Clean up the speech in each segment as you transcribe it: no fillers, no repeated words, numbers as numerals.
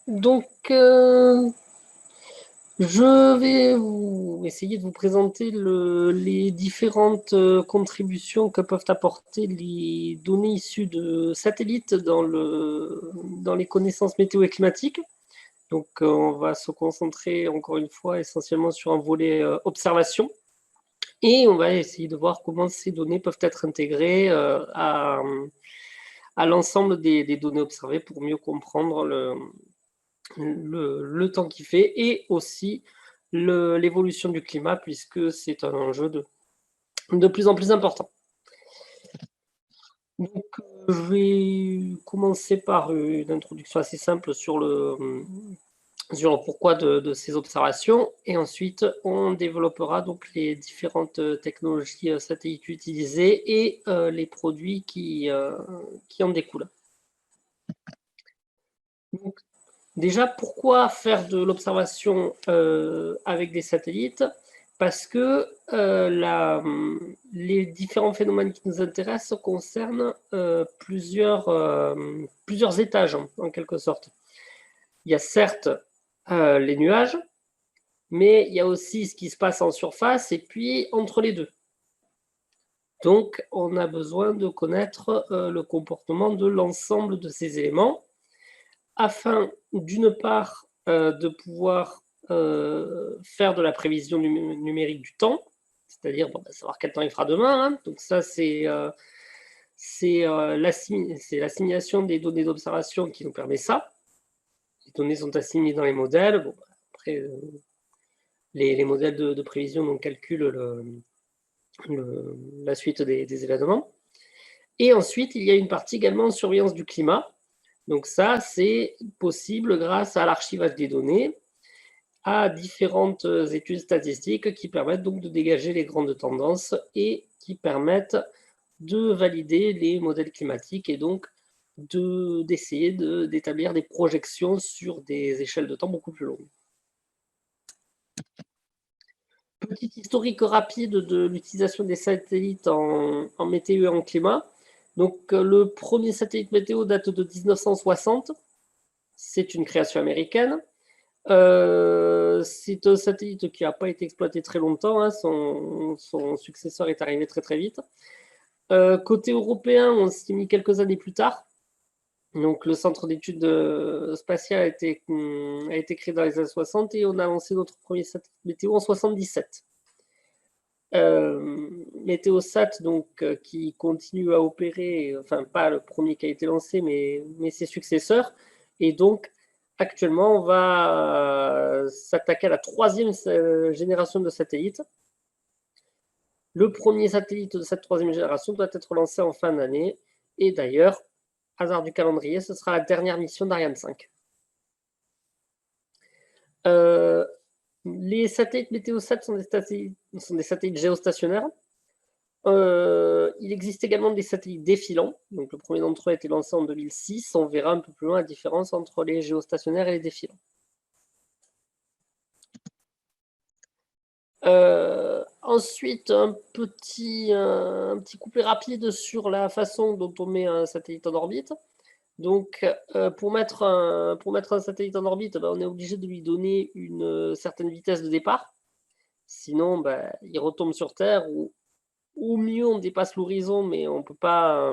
Donc, je vais essayer de vous présenter les différentes contributions que peuvent apporter les données issues de satellites dans les connaissances météo et climatiques. Donc, on va se concentrer encore une fois essentiellement sur un volet observation. Et on va essayer de voir comment ces données peuvent être intégrées à l'ensemble des données observées pour mieux comprendre le temps qu'il fait et aussi l'évolution du climat, puisque c'est un enjeu de plus en plus important. Donc, je vais commencer par une introduction assez simple sur le pourquoi de ces observations, et ensuite on développera donc les différentes technologies satellites utilisées et les produits qui en découlent. Donc, déjà, pourquoi faire de l'observation avec des satellites? Parce que les différents phénomènes qui nous intéressent concernent plusieurs étages, en quelque sorte. Il y a certes les nuages, mais il y a aussi ce qui se passe en surface et puis entre les deux. Donc, on a besoin de connaître le comportement de l'ensemble de ces éléments afin, d'une part, de pouvoir faire de la prévision numérique du temps, c'est-à-dire savoir quel temps il fera demain. Hein. Donc ça, c'est l'assimilation des données d'observation qui nous permet ça. Les données sont assimilées dans les modèles. Bon, après, les modèles de prévision donc, calculent la suite des événements. Et ensuite, il y a une partie également en surveillance du climat. Donc ça, c'est possible grâce à l'archivage des données, à différentes études statistiques qui permettent donc de dégager les grandes tendances et qui permettent de valider les modèles climatiques et donc d'essayer d'établir des projections sur des échelles de temps beaucoup plus longues. Petit historique rapide de l'utilisation des satellites en météo et en climat. Donc, le premier satellite météo date de 1960. C'est une création américaine. C'est un satellite qui n'a pas été exploité très longtemps. Hein. Son successeur est arrivé très très vite. Côté européen, on s'y est mis quelques années plus tard. Donc, le centre d'études spatiales a été créé dans les années 60 et on a lancé notre premier satellite météo en 77. Météosat, donc, qui continue à opérer, enfin pas le premier qui a été lancé, mais ses successeurs. Et donc, actuellement, on va s'attaquer à la troisième génération de satellites. Le premier satellite de cette troisième génération doit être lancé en fin d'année. Et d'ailleurs, hasard du calendrier, ce sera la dernière mission d'Ariane 5. Les satellites Météosat sont des satellites géostationnaires. Il existe également des satellites défilants. Donc, le premier d'entre eux a été lancé en 2006. On verra un peu plus loin la différence entre les géostationnaires et les défilants. Ensuite, un petit couplet rapide sur la façon dont on met un satellite en orbite. Donc, pour mettre un satellite en orbite, on est obligé de lui donner une certaine vitesse de départ. Sinon, il retombe sur Terre ou au mieux on dépasse l'horizon, mais on ne peut pas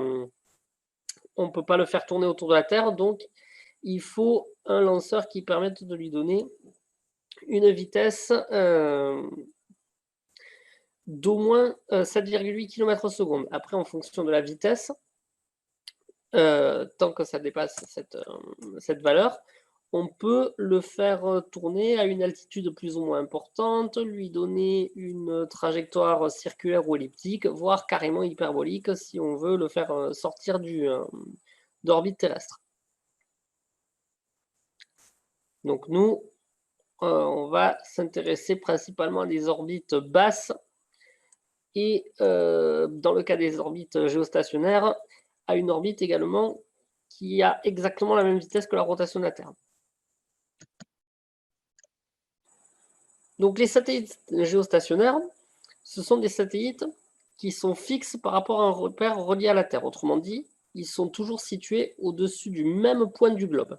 le faire tourner autour de la Terre. Donc, il faut un lanceur qui permette de lui donner une vitesse d'au moins 7,8 km/s. Après, en fonction de la vitesse, tant que ça dépasse cette valeur, on peut le faire tourner à une altitude plus ou moins importante, lui donner une trajectoire circulaire ou elliptique, voire carrément hyperbolique si on veut le faire sortir d'orbite terrestre. Donc nous, on va s'intéresser principalement à des orbites basses et dans le cas des orbites géostationnaires, à une orbite également qui a exactement la même vitesse que la rotation de la Terre. Donc les satellites géostationnaires, ce sont des satellites qui sont fixes par rapport à un repère relié à la Terre. Autrement dit, ils sont toujours situés au-dessus du même point du globe.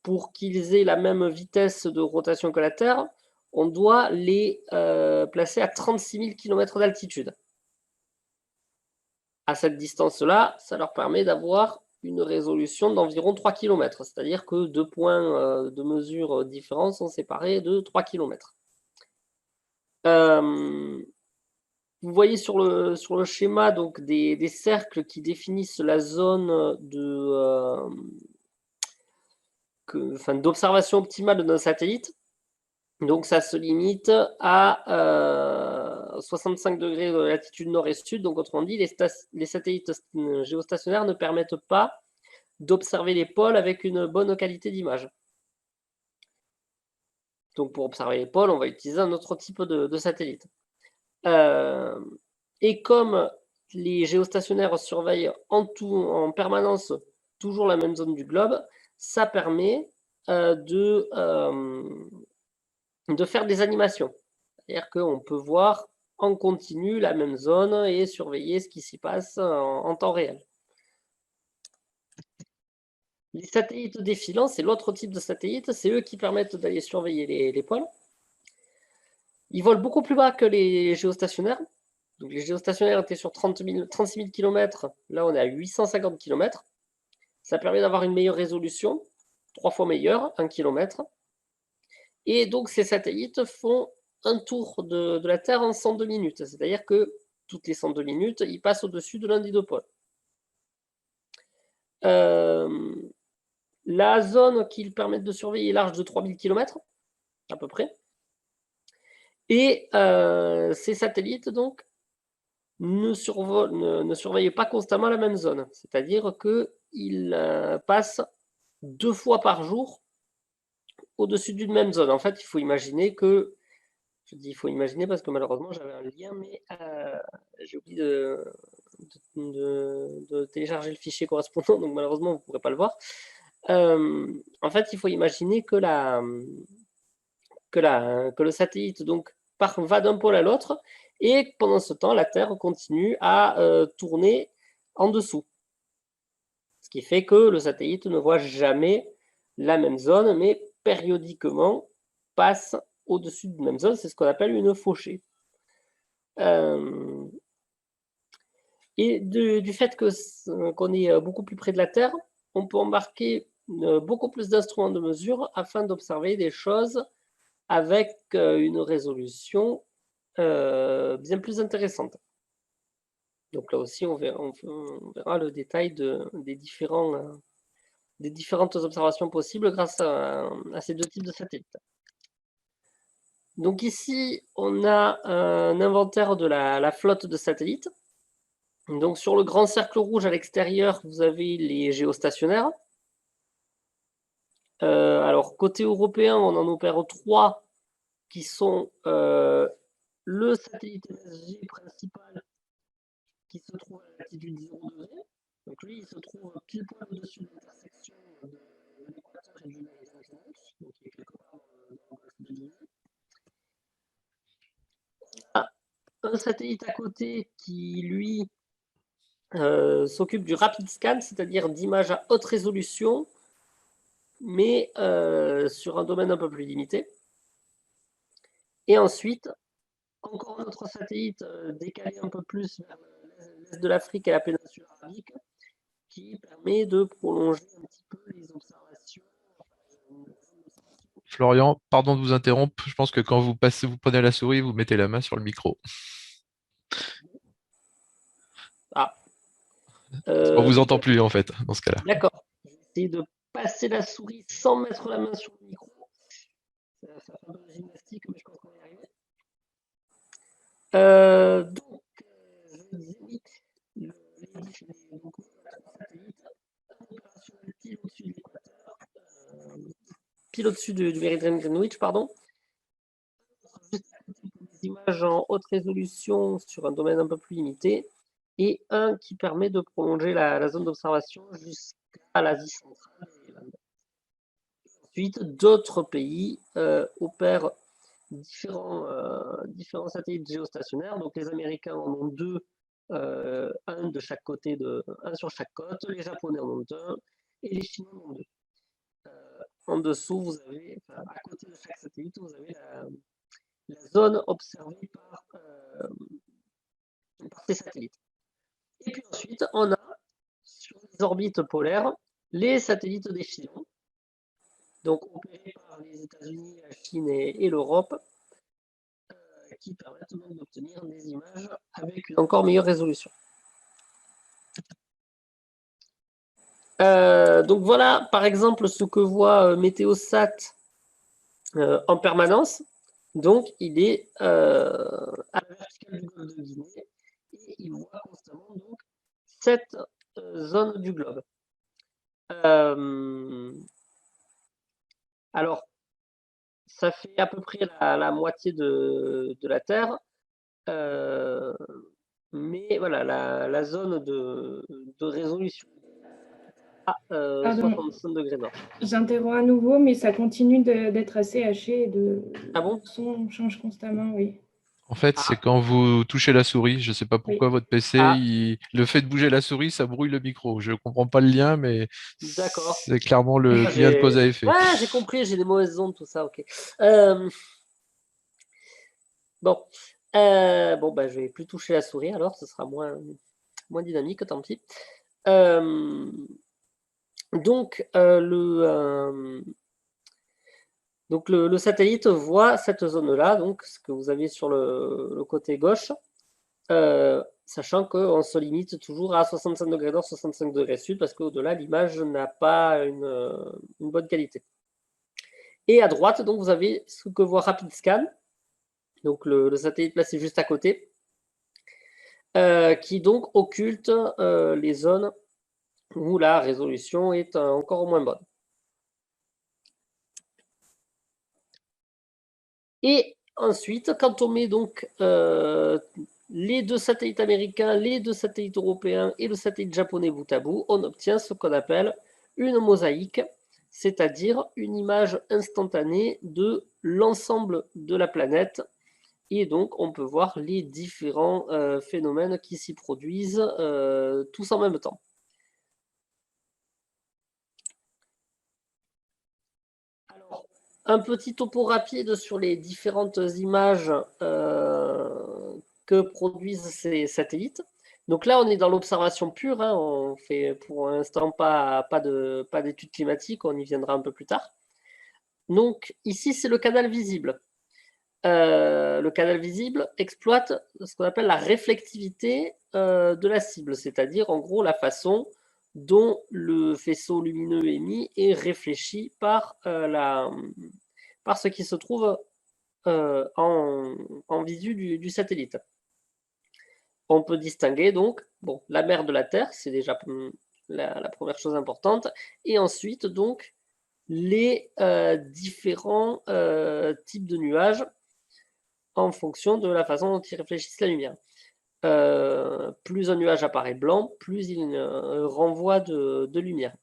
pour qu'ils aient la même vitesse de rotation que la Terre, on doit les placer à 36 000 km d'altitude. À cette distance-là, ça leur permet d'avoir une résolution d'environ 3 km, c'est-à-dire que deux points de mesure différents sont séparés de 3 km. Vous voyez sur le schéma donc des cercles qui définissent la zone d'observation optimale d'un satellite. Donc ça se limite à 65 degrés de latitude nord et sud. Donc autrement dit, les satellites géostationnaires ne permettent pas d'observer les pôles avec une bonne qualité d'image. Donc pour observer les pôles, on va utiliser un autre type de satellite. Et comme les géostationnaires surveillent en permanence toujours la même zone du globe, ça permet de faire des animations. C'est-à-dire qu'on peut voir en continu la même zone et surveiller ce qui s'y passe en temps réel. Les satellites défilants, c'est l'autre type de satellite, c'est eux qui permettent d'aller surveiller les pôles. Ils volent beaucoup plus bas que les géostationnaires. Donc les géostationnaires étaient sur 36 000 km, là on est à 850 km. Ça permet d'avoir une meilleure résolution, 3 fois meilleure, 1 km. Et donc ces satellites font un tour de la Terre en 102 minutes, c'est-à-dire que toutes les 102 minutes, ils passent au-dessus de l'un des deux pôles. La zone qu'ils permettent de surveiller est large de 3000 km, à peu près. Et ces satellites, donc, ne surveillent pas constamment la même zone. C'est-à-dire qu'ils passent 2 fois par jour au-dessus d'une même zone. En fait, il faut imaginer que... Je dis il faut imaginer parce que malheureusement, j'avais un lien, mais j'ai oublié de télécharger le fichier correspondant, donc malheureusement, vous ne pourrez pas le voir. En fait, il faut imaginer que le satellite donc, va d'un pôle à l'autre et pendant ce temps, la Terre continue à tourner en dessous. Ce qui fait que le satellite ne voit jamais la même zone, mais périodiquement passe au-dessus d'une même zone. C'est ce qu'on appelle une fauchée. Et du fait qu'on est beaucoup plus près de la Terre, on peut embarquer beaucoup plus d'instruments de mesure afin d'observer des choses avec une résolution bien plus intéressante. Donc là aussi, on verra le détail des différentes observations possibles grâce à ces deux types de satellites. Donc ici, on a un inventaire de la flotte de satellites. Donc sur le grand cercle rouge à l'extérieur, vous avez les géostationnaires. Alors côté européen, on en opère 3 qui sont le satellite MSG principal qui se trouve à la latitude 0 degré. Donc lui, il se trouve pile poil au-dessus de l'intersection de l'équateur et du méridien Greenwich, donc il est quelque part dans le golfe de Guinée. Un satellite à côté qui, lui, s'occupe du rapid scan, c'est-à-dire d'images à haute résolution, mais sur un domaine un peu plus limité. Et ensuite, encore un autre satellite décalé un peu plus vers l'est de l'Afrique et la péninsule arabique, qui permet de prolonger un petit peu les observations. Florian, pardon de vous interrompre. Je pense que quand vous prenez la souris, vous mettez la main sur le micro. Ah. On vous entend plus en fait dans ce cas-là. D'accord. Je vais essayer de passer la souris sans mettre la main sur le micro. Ça fait un peu de gymnastique, mais je pense qu'on va y arriver. Donc, je disais oui, les satellites opérationnels pile au-dessus de l'équateur, pile au-dessus du méridien Greenwich, pardon. Juste à côté pour des images en haute résolution sur un domaine un peu plus limité, et un qui permet de prolonger la zone d'observation jusqu'à l'Asie centrale et l'Inde. Ensuite, d'autres pays opèrent différents satellites géostationnaires. Donc les Américains en ont 2, un de chaque côté, un sur chaque côte. Les Japonais en ont 1 et les Chinois en ont 2. en dessous, vous avez, à côté de chaque satellite, vous avez la zone observée par ces satellites. Et puis ensuite, on a sur les orbites polaires les satellites défilants, donc opérés par les États-Unis, la Chine et l'Europe, qui permettent donc d'obtenir des images avec une encore meilleure résolution. Donc voilà, par exemple, ce que voit Météosat en permanence. Donc, il est à la verticale du golfe de Guinée et il voit constamment donc, cette zone du globe. Alors, ça fait à peu près la moitié de la Terre, mais voilà, la zone de résolution à 65 degrés nord. J'interromps à nouveau, mais ça continue d'être assez haché et Ah bon? le son change constamment, oui. En fait, c'est quand vous touchez la souris. Je ne sais pas pourquoi Oui. votre PC, le fait de bouger la souris, ça brouille le micro. Je ne comprends pas le lien, mais D'accord. c'est clairement le Ah, lien de cause à effet. Ouais, j'ai compris, j'ai des mauvaises ondes, tout ça, ok. Bon, bah, je vais plus toucher la souris, alors ce sera moins dynamique, tant pis. Donc, le satellite voit cette zone-là, donc ce que vous avez sur le côté gauche, sachant qu'on se limite toujours à 65 degrés nord, 65 degrés sud, parce qu'au-delà, l'image n'a pas une bonne qualité. Et à droite, donc, vous avez ce que voit RapidScan, donc le satellite placé juste à côté, qui donc occulte les zones où la résolution est encore moins bonne. Et ensuite, quand on met donc les deux satellites américains, les deux satellites européens et le satellite japonais bout à bout, on obtient ce qu'on appelle une mosaïque, c'est-à-dire une image instantanée de l'ensemble de la planète. Et donc, on peut voir les différents phénomènes qui s'y produisent tous en même temps. Alors, un petit topo rapide sur les différentes images que produisent ces satellites. Donc là, on est dans l'observation pure. Hein, on fait pour l'instant pas d'études climatiques. On y viendra un peu plus tard. Donc ici, c'est le canal visible. Le canal visible exploite ce qu'on appelle la réflectivité de la cible, c'est-à-dire en gros la façon dont le faisceau lumineux émis est réfléchi par ce qui se trouve en visu du satellite. On peut distinguer donc la mer de la Terre, c'est déjà la première chose importante, et ensuite donc les différents types de nuages en fonction de la façon dont ils réfléchissent la lumière. Plus un nuage apparaît blanc, plus il renvoie de lumière.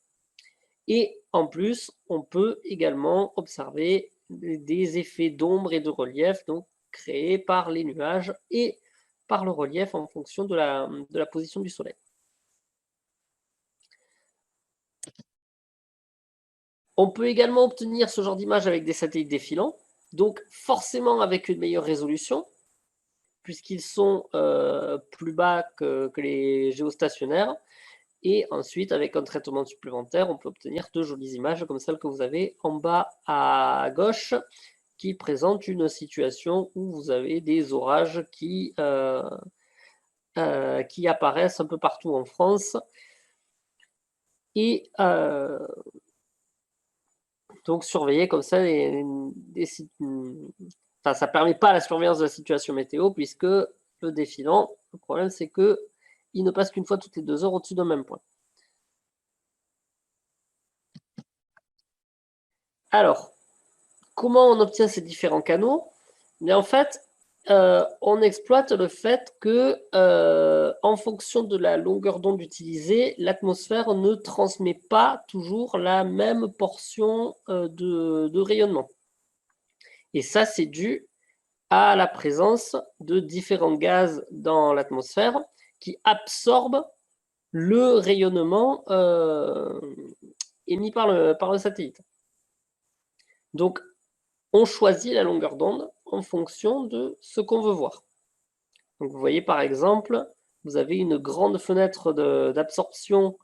Et en plus, on peut également observer des effets d'ombre et de relief donc, créés par les nuages et par le relief en fonction de la position du soleil. On peut également obtenir ce genre d'image avec des satellites défilants, donc forcément avec une meilleure résolution, puisqu'ils sont plus bas que les géostationnaires. Et ensuite, avec un traitement supplémentaire, on peut obtenir de jolies images comme celle que vous avez en bas à gauche, qui présente une situation où vous avez des orages qui apparaissent un peu partout en France. Et donc surveiller comme ça enfin, ça ne permet pas la surveillance de la situation météo, puisque le défilant, le problème c'est que il ne passe qu'une fois toutes les 2 heures au-dessus d'un même point. Alors, comment on obtient ces différents canaux? Mais en fait, on exploite le fait que, en fonction de la longueur d'onde utilisée, l'atmosphère ne transmet pas toujours la même portion de rayonnement. Et ça, c'est dû à la présence de différents gaz dans l'atmosphère qui absorbent le rayonnement émis par le satellite. Donc, on choisit la longueur d'onde en fonction de ce qu'on veut voir. Donc, vous voyez par exemple, vous avez une grande fenêtre d'absorption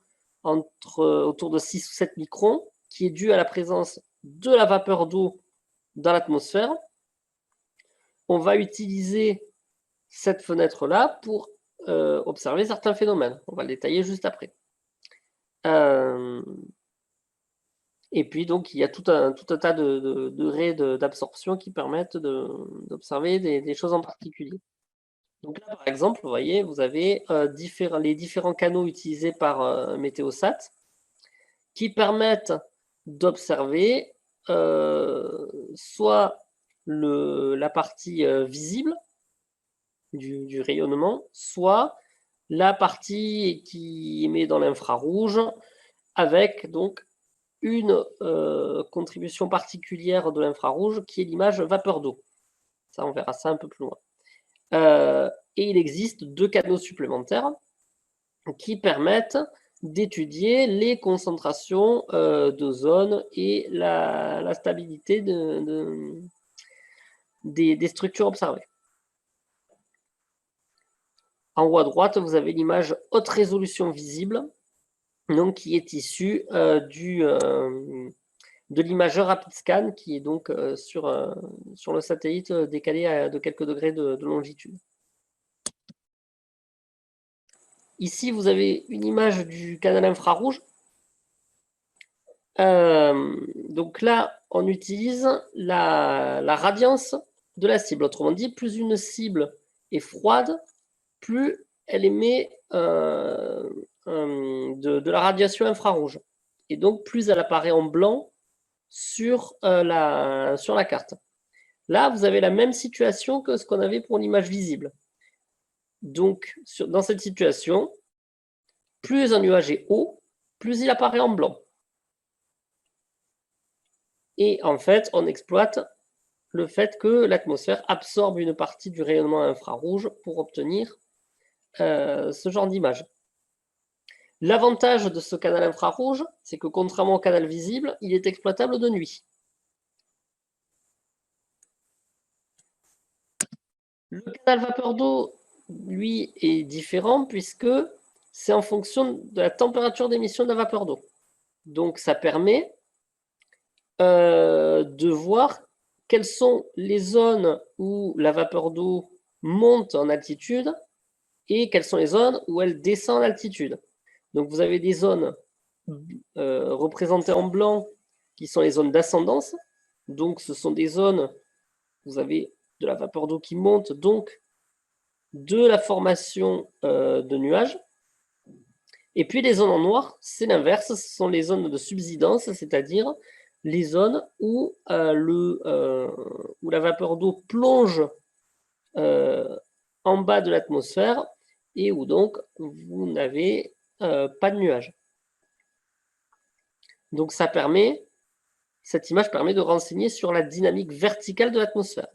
autour de 6 ou 7 microns qui est due à la présence de la vapeur d'eau dans l'atmosphère. On va utiliser cette fenêtre-là pour observer certains phénomènes. On va le détailler juste après. Et puis, donc, il y a tout un tas de raies d'absorption qui permettent d'observer des choses en particulier. Donc là, par exemple, vous voyez, vous avez les différents canaux utilisés par Météosat qui permettent d'observer soit la partie visible du rayonnement, soit la partie qui émet dans l'infrarouge, avec donc une contribution particulière de l'infrarouge qui est l'image vapeur d'eau. Ça, on verra ça un peu plus loin. Et il existe 2 canaux supplémentaires qui permettent d'étudier les concentrations d'ozone et la stabilité des structures observées. En haut à droite, vous avez l'image haute résolution visible, donc qui est issue de l'imageur RapidScan, qui est donc sur le satellite décalé de quelques degrés de longitude. Ici, vous avez une image du canal infrarouge. Donc là, on utilise la radiance de la cible. Autrement dit, plus une cible est froide, plus elle émet de la radiation infrarouge. Et donc, plus elle apparaît en blanc sur la carte. Là, vous avez la même situation que ce qu'on avait pour l'image visible. Donc, dans cette situation, plus un nuage est haut, plus il apparaît en blanc. Et en fait, on exploite le fait que l'atmosphère absorbe une partie du rayonnement infrarouge pour obtenir ce genre d'image. L'avantage de ce canal infrarouge, c'est que contrairement au canal visible, il est exploitable de nuit. Le canal vapeur d'eau, lui, est différent puisque c'est en fonction de la température d'émission de la vapeur d'eau. Donc, ça permet de voir quelles sont les zones où la vapeur d'eau monte en altitude et quelles sont les zones où elle descend en altitude. Donc, vous avez des zones représentées en blanc qui sont les zones d'ascendance. Donc, ce sont des zones où vous avez de la vapeur d'eau qui monte, donc de la formation de nuages. Et puis les zones en noir, c'est l'inverse, ce sont les zones de subsidence, c'est-à-dire les zones où la vapeur d'eau plonge en bas de l'atmosphère et où donc vous n'avez pas de nuages. Donc cette image permet de renseigner sur la dynamique verticale de l'atmosphère.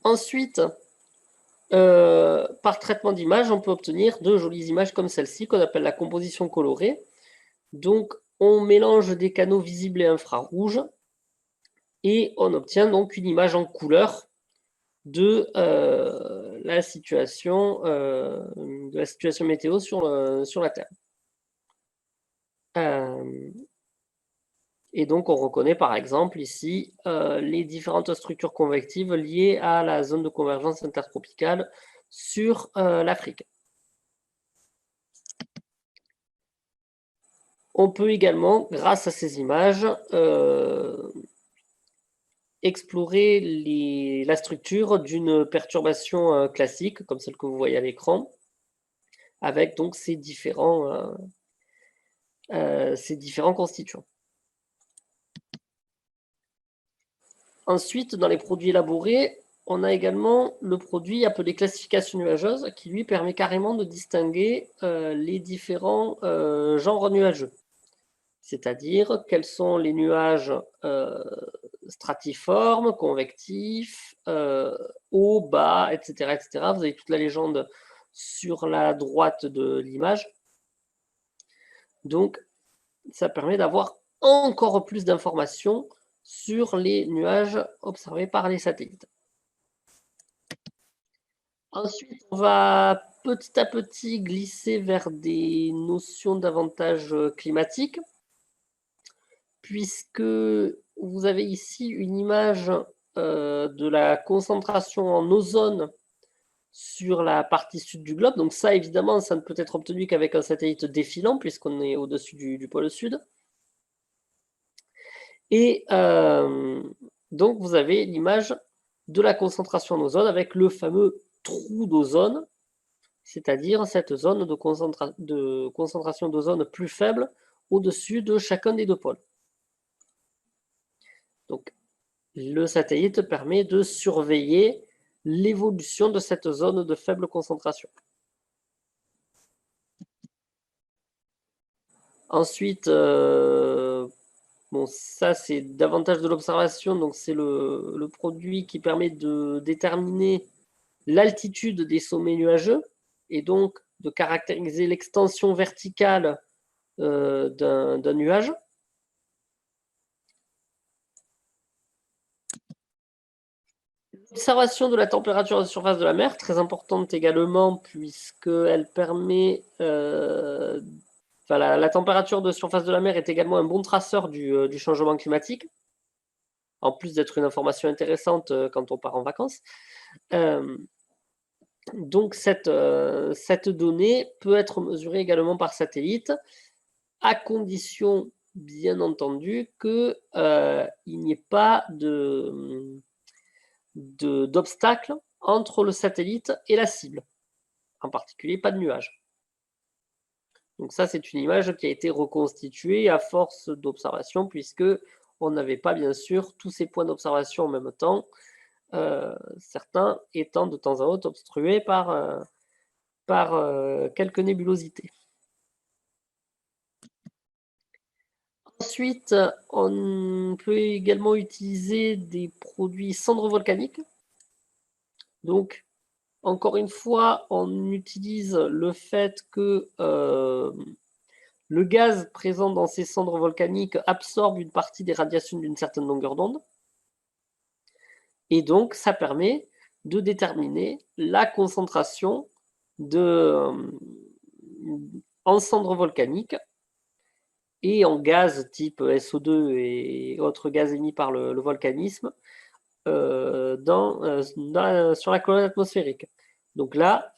Ensuite, par traitement d'image, on peut obtenir de jolies images comme celle-ci, qu'on appelle la composition colorée. Donc, on mélange des canaux visibles et infrarouges, et on obtient donc une image en couleur de la situation météo sur la Terre. Et donc, on reconnaît par exemple ici les différentes structures convectives liées à la zone de convergence intertropicale sur l'Afrique. On peut également, grâce à ces images, explorer la structure d'une perturbation classique, comme celle que vous voyez à l'écran, avec donc ces différents constituants. Ensuite, dans les produits élaborés, on a également le produit appelé classification nuageuse qui lui permet carrément de distinguer les différents genres nuageux. C'est-à-dire quels sont les nuages stratiformes, convectifs, hauts, bas, etc., etc. Vous avez toute la légende sur la droite de l'image. Donc, ça permet d'avoir encore plus d'informations sur les nuages observés par les satellites. Ensuite, on va petit à petit glisser vers des notions davantage climatiques, puisque vous avez ici une image de la concentration en ozone sur la partie sud du globe. Donc ça, évidemment, ça ne peut être obtenu qu'avec un satellite défilant, puisqu'on est au-dessus du pôle sud. Et donc, vous avez l'image de la concentration en ozone avec le fameux trou d'ozone, c'est-à-dire cette zone de concentration d'ozone plus faible au-dessus de chacun des deux pôles. Donc, le satellite permet de surveiller l'évolution de cette zone de faible concentration. Ensuite, bon, ça c'est davantage de l'observation, donc c'est le produit qui permet de déterminer l'altitude des sommets nuageux et donc de caractériser l'extension verticale d'un nuage. L'observation de la température de surface de la mer, très importante également, puisqu'elle permet... la température de surface de la mer est également un bon traceur du changement climatique, en plus d'être une information intéressante quand on part en vacances. Donc cette donnée peut être mesurée également par satellite, à condition, bien entendu, qu'il n'y ait pas d'obstacle entre le satellite et la cible, en particulier pas de nuages. Donc ça, c'est une image qui a été reconstituée à force d'observation, puisque on n'avait pas bien sûr tous ces points d'observation en même temps, certains étant de temps à autre obstrués par quelques nébulosités. Ensuite, on peut également utiliser des produits cendres volcaniques. Donc, encore une fois, on utilise le fait que le gaz présent dans ces cendres volcaniques absorbe une partie des radiations d'une certaine longueur d'onde. Et donc, ça permet de déterminer la concentration en cendres volcaniques et en gaz type SO2 et autres gaz émis par le volcanisme sur la colonne atmosphérique. Donc là,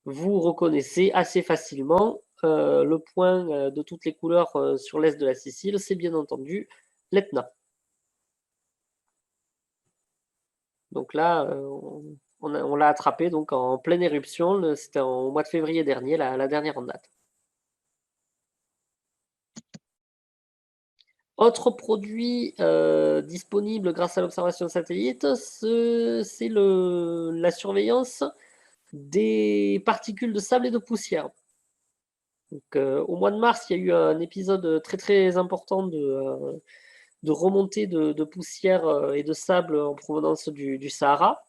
vous reconnaissez assez facilement le point de toutes les couleurs sur l'est de la Sicile, c'est bien entendu l'Etna. Donc là, on l'a attrapé donc en pleine éruption, c'était au mois de février dernier, la dernière en date. Autre produit disponible grâce à l'observation satellite, c'est la surveillance des particules de sable et de poussière. Donc, au mois de mars, il y a eu un épisode très très important de remontée de poussière et de sable en provenance du Sahara.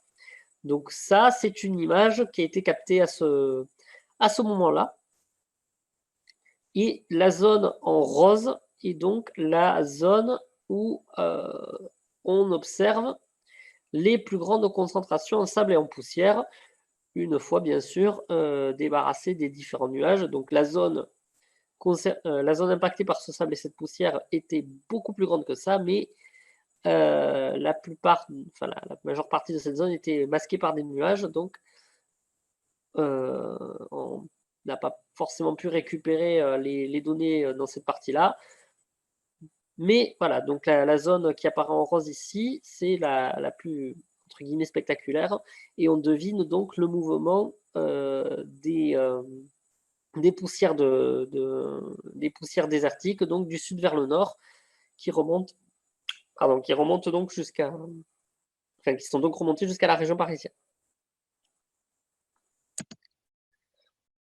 Donc ça, c'est une image qui a été captée à ce moment-là. Et la zone en rose est donc la zone où on observe les plus grandes concentrations en sable et en poussière, une fois bien sûr débarrassée des différents nuages. Donc la zone impactée par ce sable et cette poussière était beaucoup plus grande que ça, mais la majeure partie de cette zone était masquée par des nuages, donc on n'a pas forcément pu récupérer les données dans cette partie-là. Mais voilà, donc la zone qui apparaît en rose ici, c'est la plus, entre guillemets, spectaculaire, et on devine donc le mouvement des poussières des poussières désertiques, donc du sud vers le nord, qui remontent donc qui sont donc remontées jusqu'à la région parisienne.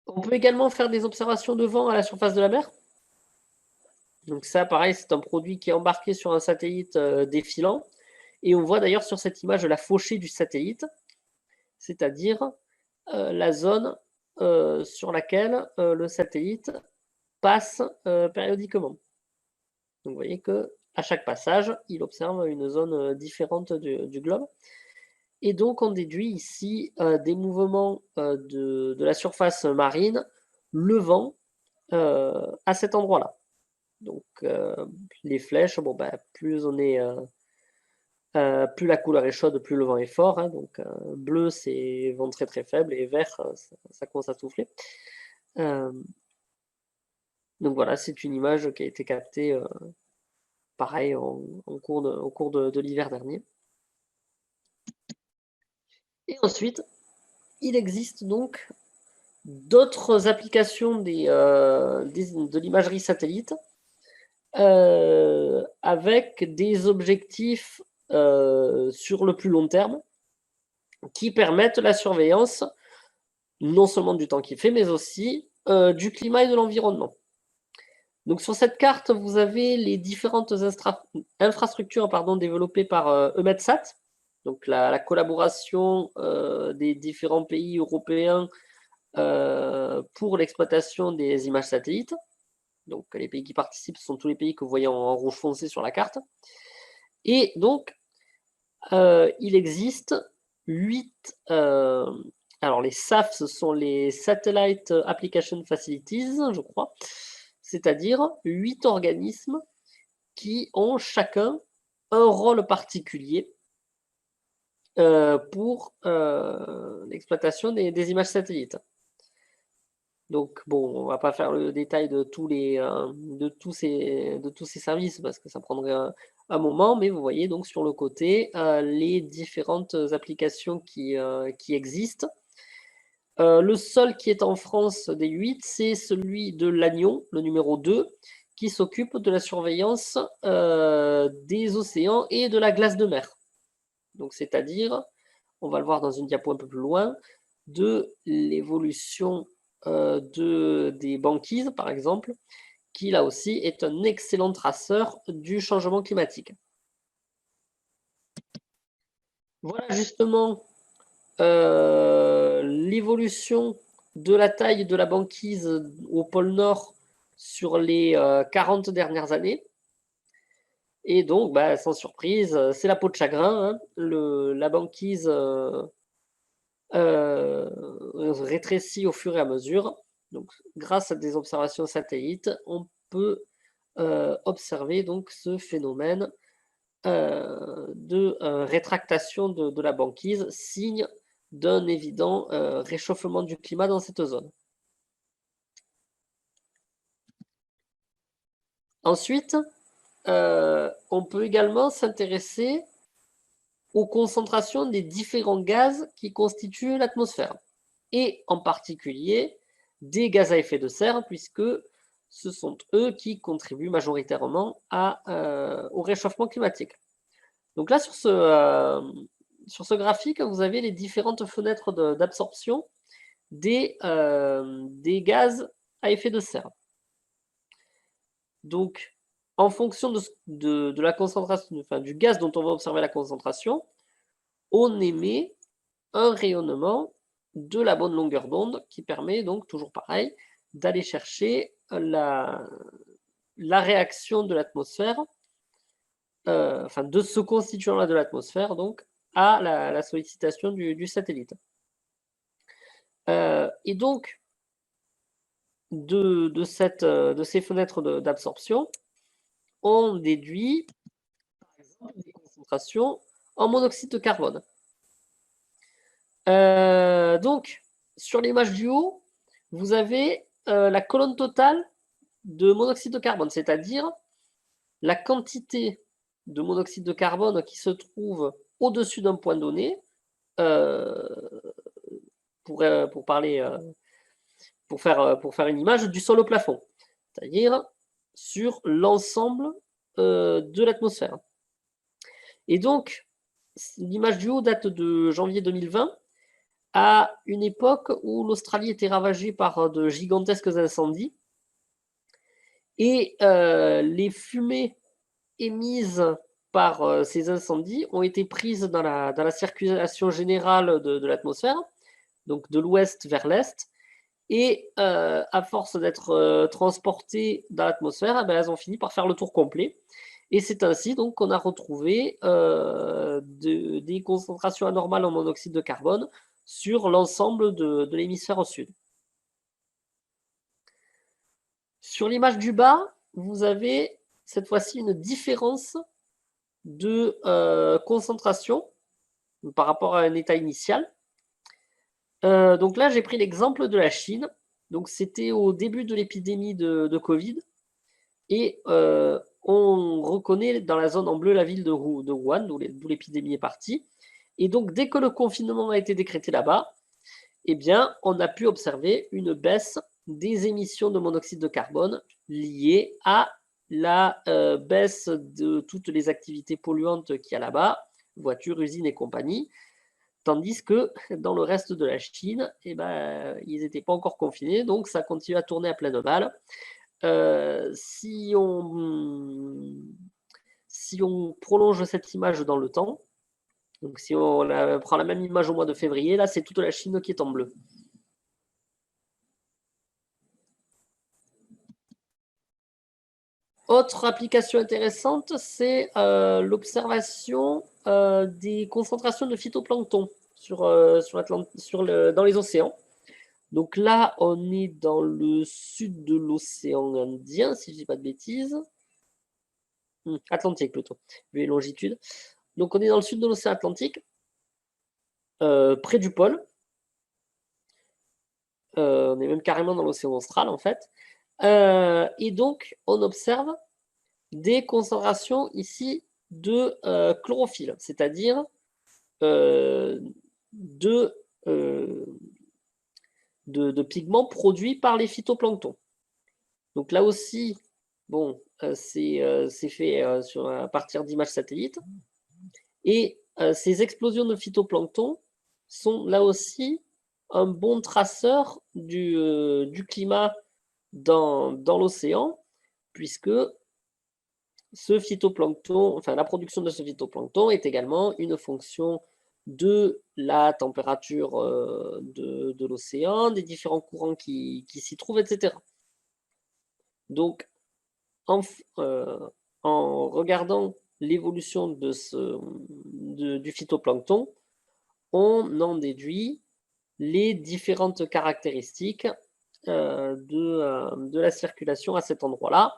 On peut également faire des observations de vent à la surface de la mer. Donc ça, pareil, c'est un produit qui est embarqué sur un satellite défilant. Et on voit d'ailleurs sur cette image la fauchée du satellite, c'est-à-dire la zone sur laquelle le satellite passe périodiquement. Donc, vous voyez qu'à chaque passage, il observe une zone différente du globe. Et donc, on déduit ici des mouvements de la surface marine levant à cet endroit-là. Donc, les flèches, bon, ben, plus on est... plus la couleur est chaude, plus le vent est fort. Hein, donc, bleu, c'est vent très très faible, et vert, ça commence à souffler. Donc voilà, c'est une image qui a été captée, pareil, au cours de l'hiver dernier. Et ensuite, il existe donc d'autres applications de l'imagerie satellite avec des objectifs sur le plus long terme qui permettent la surveillance non seulement du temps qu'il fait, mais aussi du climat et de l'environnement. Donc sur cette carte, vous avez les différentes infrastructures développées par EUMETSAT, donc la collaboration des différents pays européens pour l'exploitation des images satellites. Donc les pays qui participent sont tous les pays que vous voyez en rouge foncé sur la carte. Et donc, il existe 8... alors les SAF, ce sont les Satellite Application Facilities, je crois, c'est-à-dire 8 organismes qui ont chacun un rôle particulier pour l'exploitation des images satellites. Donc, bon, on ne va pas faire le détail de tous ces services parce que ça prendrait un moment, mais vous voyez donc sur le côté les différentes applications qui existent. Le seul qui est en France des 8, c'est celui de l'Agnon, le numéro 2, qui s'occupe de la surveillance des océans et de la glace de mer. Donc, c'est-à-dire, on va le voir dans une diapo un peu plus loin, de l'évolution des banquises, par exemple, qui là aussi est un excellent traceur du changement climatique. Voilà justement l'évolution de la taille de la banquise au pôle Nord sur les 40 dernières années. Et donc, bah, sans surprise, c'est la peau de chagrin. Hein. La banquise rétrécit au fur et à mesure. Donc, grâce à des observations satellites, on peut observer donc ce phénomène de rétractation de la banquise, signe d'un évident réchauffement du climat dans cette zone. Ensuite, on peut également s'intéresser aux concentrations des différents gaz qui constituent l'atmosphère, et en particulier des gaz à effet de serre, puisque ce sont eux qui contribuent majoritairement au réchauffement climatique. Donc là, sur ce graphique, vous avez les différentes fenêtres d'absorption des gaz à effet de serre. Donc, en fonction de la concentration, enfin, du gaz dont on va observer la concentration, on émet un rayonnement de la bonne longueur d'onde qui permet donc, toujours pareil, d'aller chercher la réaction de l'atmosphère, enfin de ce constituant-là de l'atmosphère, donc à la sollicitation du satellite. Et donc, de ces fenêtres d'absorption, on déduit par exemple des concentrations en monoxyde de carbone. Donc, sur l'image du haut, vous avez la colonne totale de monoxyde de carbone, c'est-à-dire la quantité de monoxyde de carbone qui se trouve au-dessus d'un point donné, pour faire une image du sol au plafond, c'est-à-dire sur l'ensemble de l'atmosphère. Et donc, l'image du haut date de janvier 2020, à une époque où l'Australie était ravagée par de gigantesques incendies, et les fumées émises par ces incendies ont été prises dans la circulation générale de l'atmosphère, donc de l'ouest vers l'est, Et à force d'être transportées dans l'atmosphère, eh ben, elles ont fini par faire le tour complet. Et c'est ainsi donc qu'on a retrouvé des concentrations anormales en monoxyde de carbone sur l'ensemble de l'hémisphère sud. Sur l'image du bas, vous avez cette fois-ci une différence de concentration par rapport à un état initial. Donc là, j'ai pris l'exemple de la Chine. Donc c'était au début de l'épidémie de Covid. Et on reconnaît dans la zone en bleu la ville de Wuhan, d'où l'épidémie est partie. Et donc, dès que le confinement a été décrété là-bas, eh bien, on a pu observer une baisse des émissions de monoxyde de carbone liées à la baisse de toutes les activités polluantes qu'il y a là-bas, voitures, usines et compagnie. Tandis que dans le reste de la Chine, eh ben, ils n'étaient pas encore confinés, donc ça continue à tourner à pleine balle. Si on prolonge cette image dans le temps, donc si on prend la même image au mois de février, là c'est toute la Chine qui est en bleu. Autre application intéressante, c'est l'observation des concentrations de phytoplancton dans les océans. Donc là, on est dans le sud de l'océan Indien, si je ne dis pas de bêtises. Atlantique plutôt, vu les longitudes. Donc on est dans le sud de l'océan Atlantique, près du pôle. On est même carrément dans l'océan austral en fait. Et donc on observe des concentrations ici de chlorophylle, c'est-à-dire de pigments produits par les phytoplanctons. Donc là aussi, bon, c'est fait à partir d'images satellites. Et ces explosions de phytoplancton sont là aussi un bon traceur du climat dans l'océan, puisque ce phytoplancton, enfin la production de ce phytoplancton est également une fonction de la température de l'océan, des différents courants qui s'y trouvent, etc. Donc, en regardant l'évolution du phytoplancton, on en déduit les différentes caractéristiques de la circulation à cet endroit-là.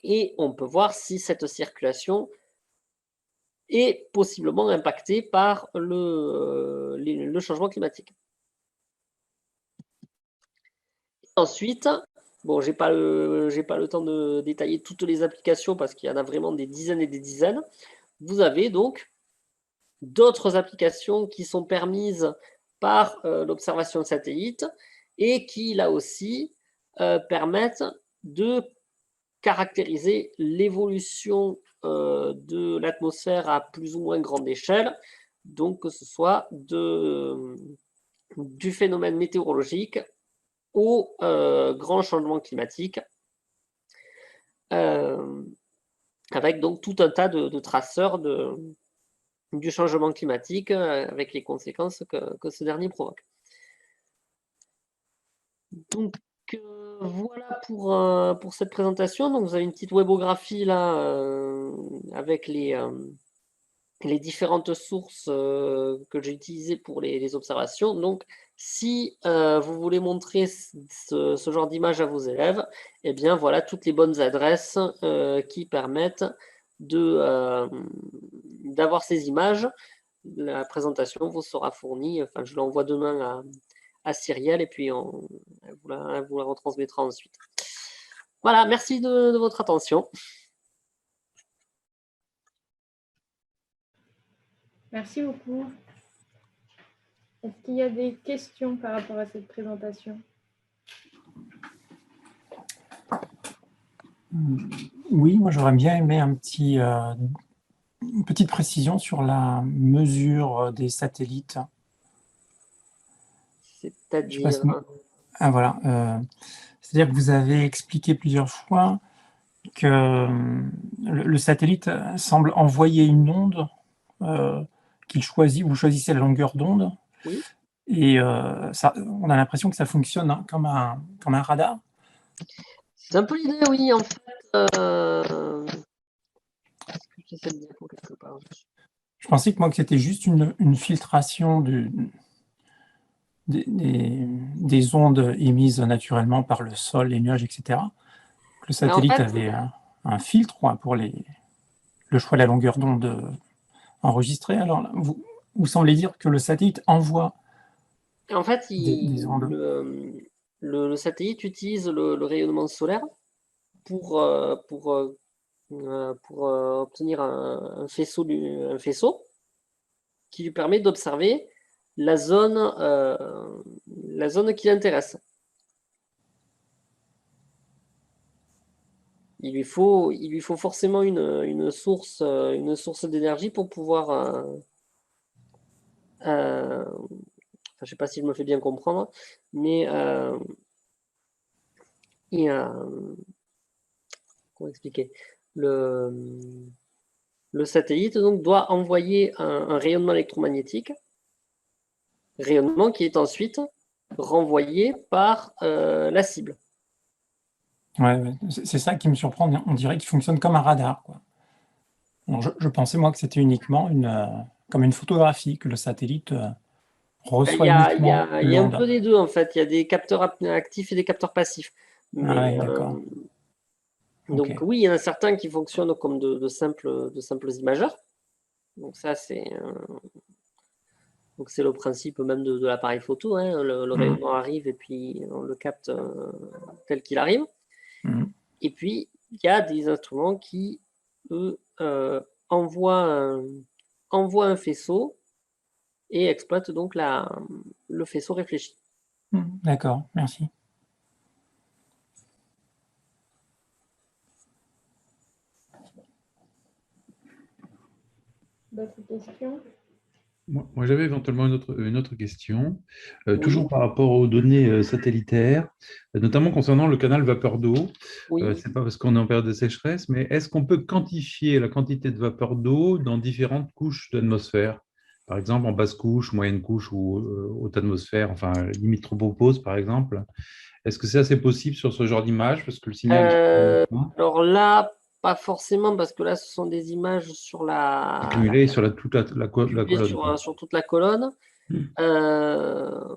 Et on peut voir si cette circulation est possiblement impactée par le changement climatique. Ensuite, bon, j'ai pas le temps de détailler toutes les applications parce qu'il y en a vraiment des dizaines et des dizaines. Vous avez donc d'autres applications qui sont permises par l'observation de satellites et qui, là aussi, permettent de caractériser l'évolution de l'atmosphère à plus ou moins grande échelle, donc que ce soit du phénomène météorologique au grand changement climatique, avec donc tout un tas de traceurs du changement climatique avec les conséquences que ce dernier provoque. Donc voilà pour cette présentation. Donc vous avez une petite webographie là avec les différentes sources que j'ai utilisées pour les observations. Donc si vous voulez montrer ce genre d'image à vos élèves, eh bien voilà toutes les bonnes adresses qui permettent d'avoir ces images. La présentation vous sera fournie, enfin je l'envoie demain à Cyrielle et puis elle vous la retransmettra ensuite. Voilà, merci de votre attention. Merci beaucoup. Est-ce qu'il y a des questions par rapport à cette présentation? Oui, moi j'aurais bien aimé une petite précision sur la mesure des satellites. C'est-à-dire voilà. C'est-à-dire que vous avez expliqué plusieurs fois que le satellite semble envoyer une onde qu'il choisit. Vous choisissez la longueur d'onde. Oui. Et on a l'impression que ça fonctionne comme un radar. C'est un peu l'idée, oui, en fait. Est-ce que j'ai cette diapo quelque part? Je pensais que c'était juste une filtration des ondes émises naturellement par le sol, les nuages, etc. Que le satellite avait un filtre pour le choix de la longueur d'onde enregistrée. Alors là, vous semblez dire que le satellite envoie en fait, des ondes. le satellite utilise le rayonnement solaire pour obtenir un faisceau qui lui permet d'observer la zone qui l'intéresse. Il lui faut forcément une source d'énergie pour pouvoir je ne sais pas si je me fais bien comprendre, mais comment expliquer, le satellite donc doit envoyer un rayonnement électromagnétique, rayonnement qui est ensuite renvoyé par la cible. Ouais, c'est ça qui me surprend. On dirait qu'il fonctionne comme un radar, quoi. Alors, je pensais, moi, que c'était uniquement comme une photographie, que le satellite reçoit uniquement Il y a un l'onde. peu des deux, en fait. Il y a des capteurs actifs et des capteurs passifs. Mais, ouais, d'accord. donc Ok. oui, il y en a certains qui fonctionnent comme de simples imageurs. Donc ça, c'est le principe même de l'appareil photo, hein. Le rayonnement arrive et puis on le capte tel qu'il arrive. Et puis, il y a des instruments qui, eux, envoient un faisceau et exploitent donc le faisceau réfléchi. D'accord, merci. D'autres questions? Moi, j'avais éventuellement une autre question, Oui. toujours par rapport aux données satellitaires, notamment concernant le canal vapeur d'eau. Oui. C'est pas parce qu'on est en période de sécheresse, mais est-ce qu'on peut quantifier la quantité de vapeur d'eau dans différentes couches d'atmosphère? Par exemple, en basse couche, moyenne couche ou haute atmosphère, enfin, limite tropopause, par exemple. Est-ce que c'est assez possible sur ce genre d'image? Parce que le signal est Alors là, pas forcément, parce que là, ce sont des images sur accumulé sur toute la colonne. sur toute la colonne. Hmm. Je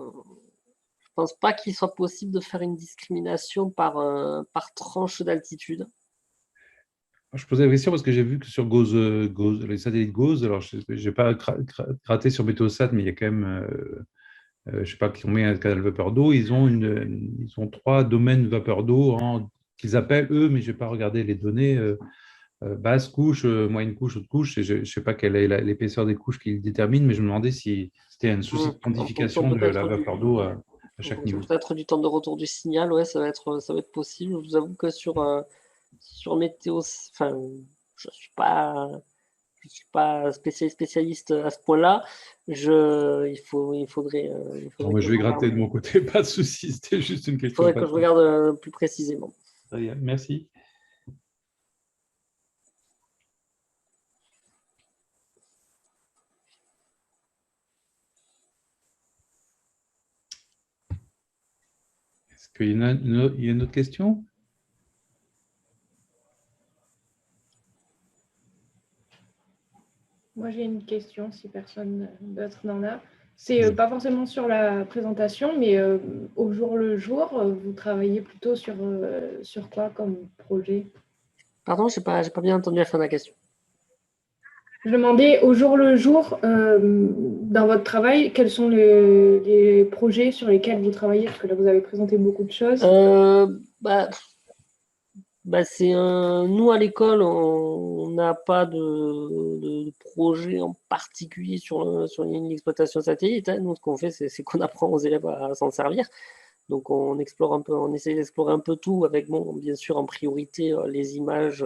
pense pas qu'il soit possible de faire une discrimination par tranche d'altitude. Je posais la question parce que j'ai vu que sur les satellites GOES, alors je n'ai pas gratté sur Météosat, mais il y a quand même, je ne sais pas, qui ont mis un canal vapeur d'eau. Ils ont 3 domaines vapeur d'eau qu'ils appellent eux, mais je n'ai pas regardé les données, basse couche, moyenne couche, haute couche. Et je ne sais pas quelle est l'épaisseur des couches qu'ils déterminent, mais je me demandais si c'était un souci de quantification de la vapeur d'eau à chaque niveau. Peut-être du temps de retour du signal, ouais, ça va être possible. Je vous avoue que sur Météo, enfin, je suis pas spécialiste à ce point-là. Il faudrait. Je vais gratter de mon côté, pas de souci. C'était juste une question. Il faudrait que je regarde plus précisément. Très bien, merci. Est-ce qu'il y a une autre question? Moi, j'ai une question, si personne d'autre n'en a. C'est pas forcément sur la présentation, mais au jour le jour, vous travaillez plutôt sur quoi comme projet? Pardon, j'ai pas bien entendu la fin de la question. Je demandais au jour le jour, dans votre travail, quels sont les projets sur lesquels vous travaillez? Parce que là, vous avez présenté beaucoup de choses. Nous, à l'école, on n'a pas de projet en particulier sur une exploitation satellite, hein. Nous, ce qu'on fait, c'est qu'on apprend aux élèves à s'en servir. Donc, on essaie d'explorer un peu tout avec, bien sûr, en priorité, les images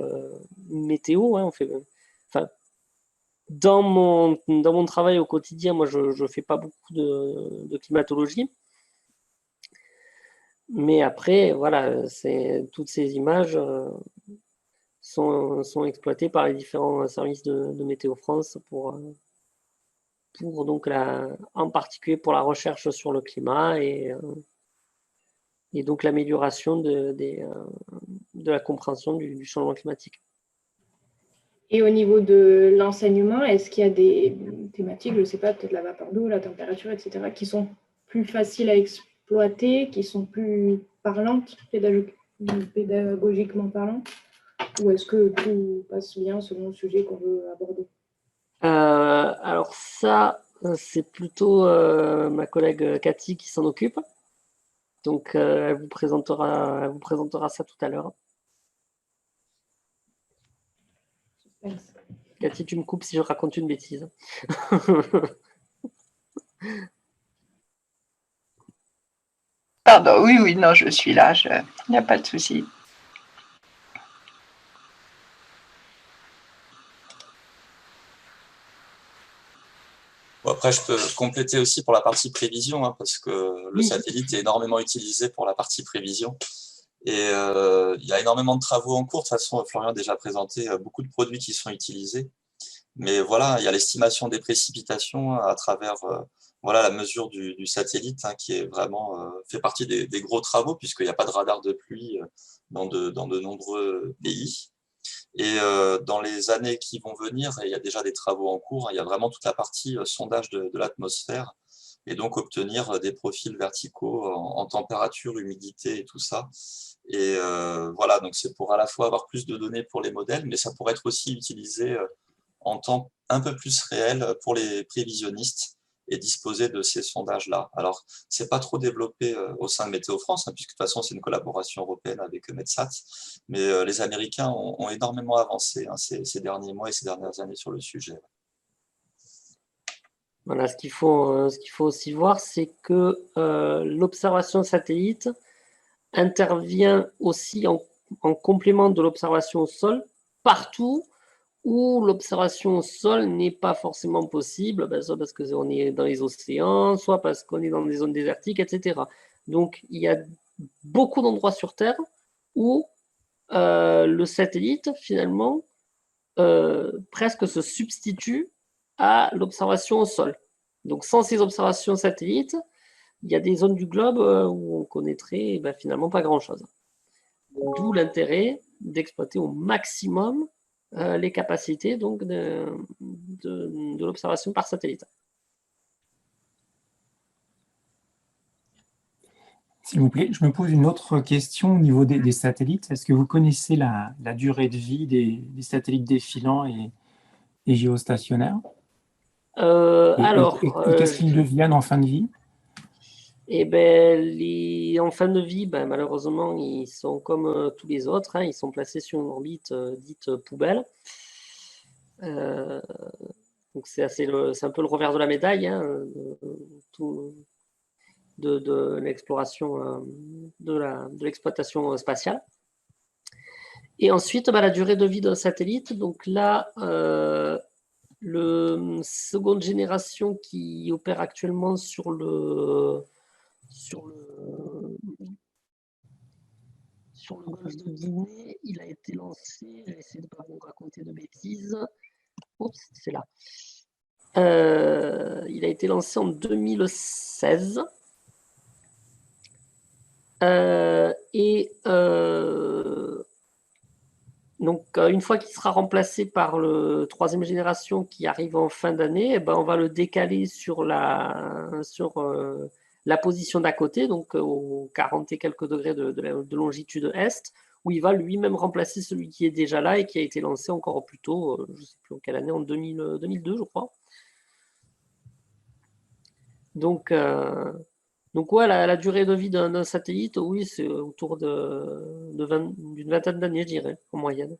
météo, hein. Dans mon travail au quotidien, moi, je ne fais pas beaucoup de climatologie. Mais après, voilà, toutes ces images sont exploitées par les différents services de Météo France pour pour donc en particulier pour la recherche sur le climat et donc l'amélioration de la compréhension du changement climatique. Et au niveau de l'enseignement, est-ce qu'il y a des thématiques, je ne sais pas, peut-être la vapeur d'eau, la température, etc., qui sont plus faciles à exploiter, qui sont plus parlantes, pédagogiquement parlant, ou est-ce que tout passe bien selon le sujet qu'on veut aborder? Alors ça, c'est plutôt ma collègue Cathy qui s'en occupe. Donc, elle vous présentera ça tout à l'heure. Cathy, tu me coupes si je raconte une bêtise. Pardon, oui, non, je suis là, il n'y a pas de souci. Bon, après, je peux compléter aussi pour la partie prévision, hein, parce que le Oui. satellite est énormément utilisé pour la partie prévision. Et il y a énormément de travaux en cours. De toute façon, Florian a déjà présenté beaucoup de produits qui sont utilisés. Mais voilà, il y a l'estimation des précipitations à travers voilà, la mesure du satellite, hein, qui est vraiment fait partie des gros travaux, puisqu'il n'y a pas de radar de pluie dans de nombreux pays. Et dans les années qui vont venir, il y a déjà des travaux en cours, il y a vraiment toute la partie sondage de l'atmosphère, et donc obtenir des profils verticaux en température, humidité et tout ça. Et voilà, donc c'est pour à la fois avoir plus de données pour les modèles, mais ça pourrait être aussi utilisé en temps un peu plus réel pour les prévisionnistes et disposer de ces sondages-là. Alors, c'est pas trop développé au sein de Météo France, hein, puisque de toute façon, c'est une collaboration européenne avec Metsat, mais les Américains ont énormément avancé hein, ces derniers mois et ces dernières années sur le sujet. Voilà, ce qu'il faut aussi voir, c'est que l'observation satellite intervient aussi en complément de l'observation au sol partout où l'observation au sol n'est pas forcément possible, soit parce qu'on est dans les océans, soit parce qu'on est dans des zones désertiques, etc. Donc, il y a beaucoup d'endroits sur Terre où le satellite, finalement, presque se substitue à l'observation au sol. Donc, sans ces observations satellites, il y a des zones du globe où on connaîtrait finalement pas grand-chose. D'où l'intérêt d'exploiter au maximum les capacités donc, de l'observation par satellite. S'il vous plaît, je me pose une autre question au niveau des satellites. Est-ce que vous connaissez la durée de vie des satellites défilants et géostationnaires? Alors, qu'est-ce qu'ils deviennent en fin de vie? Eh ben, en fin de vie, malheureusement, ils sont comme tous les autres, hein, ils sont placés sur une orbite dite poubelle. Donc c'est un peu le revers de la médaille, hein, de l'exploration, de l'exploitation spatiale. Et ensuite, la durée de vie d'un satellite, donc là, le seconde génération qui opère actuellement sur le golfe de Guinée, il a été lancé, je vais essayer de ne pas vous raconter de bêtises. Oups, c'est là. Il a été lancé en 2016. Donc, une fois qu'il sera remplacé par le troisième génération qui arrive en fin d'année, on va le décaler sur la position d'à côté, donc aux 40 et quelques degrés de longitude est, où il va lui-même remplacer celui qui est déjà là et qui a été lancé encore plus tôt, je ne sais plus en quelle année, en 2002, je crois. Donc ouais, la durée de vie d'un satellite, oui, c'est autour d'une vingtaine d'années, je dirais, en moyenne.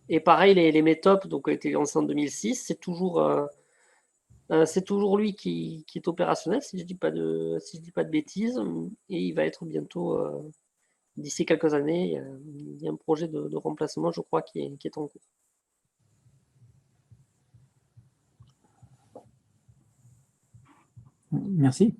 Et pareil, les METOP, donc, ont été lancés en 2006, c'est toujours lui qui est opérationnel, si je dis pas de bêtises, et il va être bientôt, d'ici quelques années, il y a un projet de remplacement, je crois, qui est en cours. Merci.